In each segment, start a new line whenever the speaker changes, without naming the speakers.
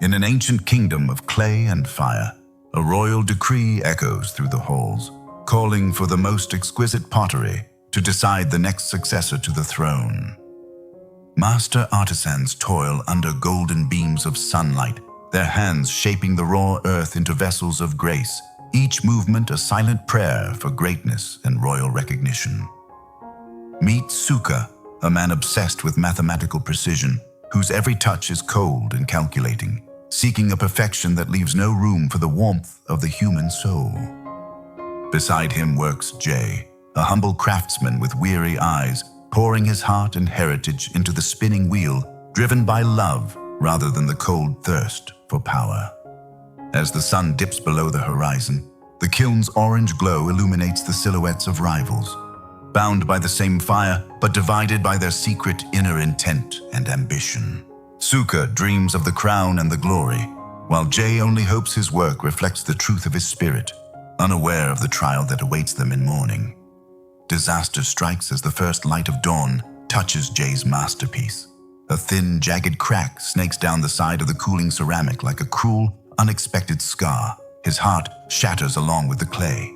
In an ancient kingdom of clay and fire, a royal decree echoes through the halls, calling for the most exquisite pottery to decide the next successor to the throne. Master artisans toil under golden beams of sunlight, their hands shaping the raw earth into vessels of grace, each movement a silent prayer for greatness and royal recognition. Meet Suka, a man obsessed with mathematical precision, whose every touch is cold and calculating, seeking a perfection that leaves no room for the warmth of the human soul. Beside him works Jay, a humble craftsman with weary eyes, pouring his heart and heritage into the spinning wheel, driven by love rather than the cold thirst for power. As the sun dips below the horizon, the kiln's orange glow illuminates the silhouettes of rivals, bound by the same fire but divided by their secret inner intent and ambition. Suka dreams of the crown and the glory, while Jay only hopes his work reflects the truth of his spirit, unaware of the trial that awaits them in morning. Disaster strikes as the first light of dawn touches Jay's masterpiece. A thin, jagged crack snakes down the side of the cooling ceramic like a cruel, unexpected scar. His heart shatters along with the clay.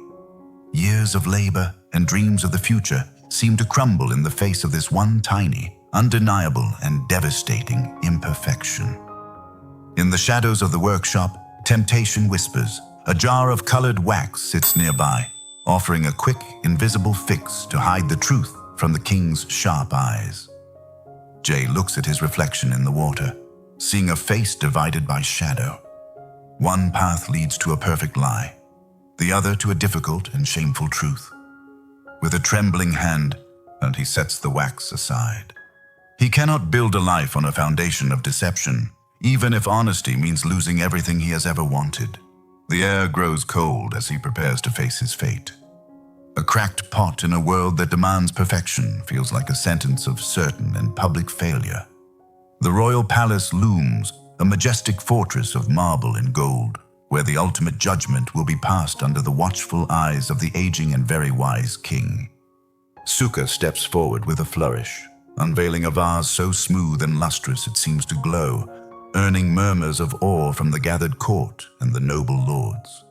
Years of labor and dreams of the future seem to crumble in the face of this one tiny, undeniable, and devastating imperfection. In the shadows of the workshop, temptation whispers. A jar of colored wax sits nearby, offering a quick, invisible fix to hide the truth from the king's sharp eyes. Jay looks at his reflection in the water, seeing a face divided by shadow. One path leads to a perfect lie, the other to a difficult and shameful truth. With a trembling hand, and he sets the wax aside. He cannot build a life on a foundation of deception, even if honesty means losing everything he has ever wanted. The air grows cold as he prepares to face his fate. A cracked pot in a world that demands perfection feels like a sentence of certain and public failure. The royal palace looms, a majestic fortress of marble and gold, where the ultimate judgment will be passed under the watchful eyes of the aging and very wise king. Suka steps forward with a flourish, unveiling a vase so smooth and lustrous it seems to glow, earning murmurs of awe from the gathered court and the noble lords.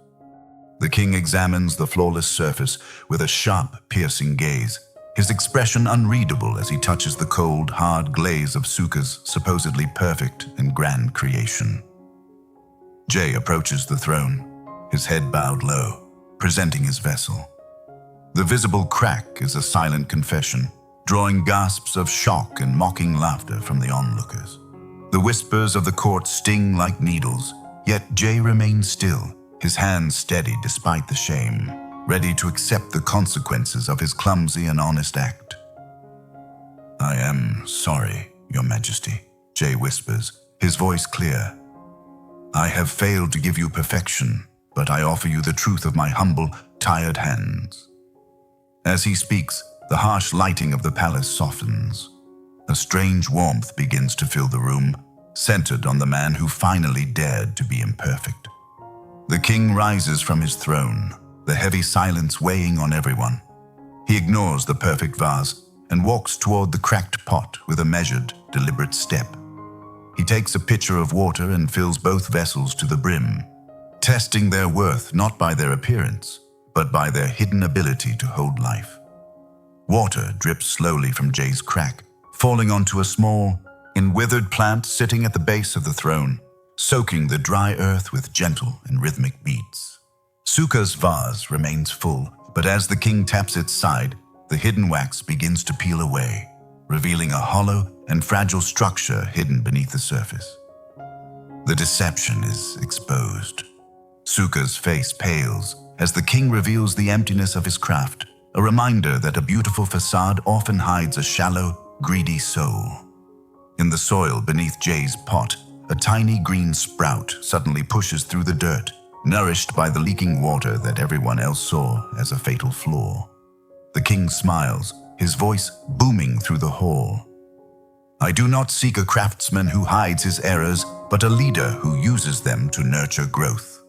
The king examines the flawless surface with a sharp, piercing gaze, his expression unreadable as he touches the cold, hard glaze of Suka's supposedly perfect and grand creation. Jay approaches the throne, his head bowed low, presenting his vessel. The visible crack is a silent confession, drawing gasps of shock and mocking laughter from the onlookers. The whispers of the court sting like needles, yet Jay remains still, his hands steady despite the shame, ready to accept the consequences of his clumsy and honest act. "I am sorry, Your Majesty," Jay whispers, his voice clear. "I have failed to give you perfection, but I offer you the truth of my humble, tired hands." As he speaks, the harsh lighting of the palace softens. A strange warmth begins to fill the room, centered on the man who finally dared to be imperfect. The king rises from his throne, the heavy silence weighing on everyone. He ignores the perfect vase and walks toward the cracked pot with a measured, deliberate step. He takes a pitcher of water and fills both vessels to the brim, testing their worth not by their appearance, but by their hidden ability to hold life. Water drips slowly from Jay's crack, falling onto a small, withered plant sitting at the base of the throne, soaking the dry earth with gentle and rhythmic beats. Suka's vase remains full, but as the king taps its side, the hidden wax begins to peel away, revealing a hollow and fragile structure hidden beneath the surface. The deception is exposed. Suka's face pales as the king reveals the emptiness of his craft, a reminder that a beautiful facade often hides a shallow, greedy soul. In the soil beneath Jay's pot, a tiny green sprout suddenly pushes through the dirt, nourished by the leaking water that everyone else saw as a fatal flaw. The king smiles, his voice booming through the hall. "I do not seek a craftsman who hides his errors, but a leader who uses them to nurture growth."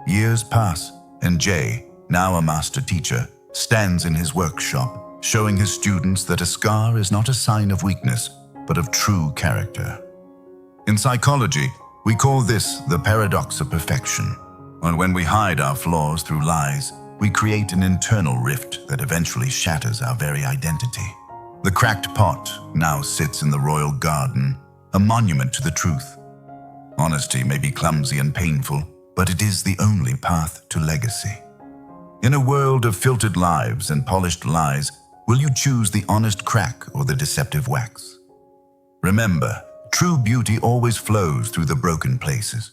Years pass, and Jay, now a master teacher, stands in his workshop, showing his students that a scar is not a sign of weakness, but of true character. In psychology, We call this the paradox of perfection. And when we hide our flaws through lies, we create an internal rift that eventually shatters our very identity. The cracked pot now sits in the royal garden, a monument to the truth. Honesty may be clumsy and painful, but it is the only path to legacy. In a world of filtered lives and polished lies, will you choose the honest crack or the deceptive wax? Remember, true beauty always flows through the broken places.